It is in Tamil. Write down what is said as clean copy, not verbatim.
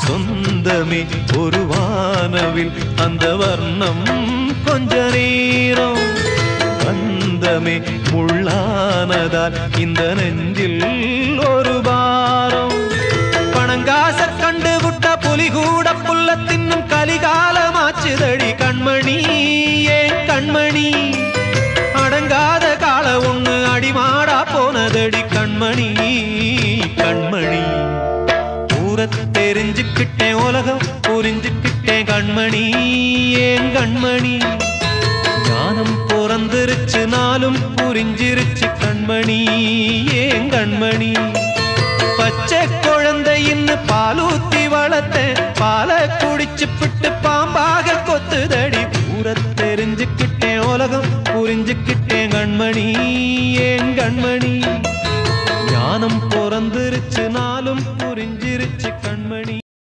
சொந்தமே ஒரு வானவில் அந்த வர்ணம் கொஞ்ச நேரம் பந்தமே முள்ளானதால் இந்த நெஞ்சில் ஒரு பாரம் பணங்காச கண்டு விட்ட புலி கூட புல்ல தின்னும் கலிகாலமாச்சுதடி கண்மணி ஏன் கண்மணி அடங்காத கால ஒண்ணு அடிமாடா போனதடி கண்மணி கண்மணி ஊரத் தெரிஞ்சுக்கிட்டேன் உலகம் புரிஞ்சுக்கிட்டேன் கண்மணி ஏன் கண்மணி ஞானம் பிறந்திருச்சு நாளும் புரிஞ்சிருச்சு கண்மணி ஏன் கண்மணி பச்சை குழந்தை இன்னும் பாலூத்தி வளர்த்தேன் பாலை குடிச்சு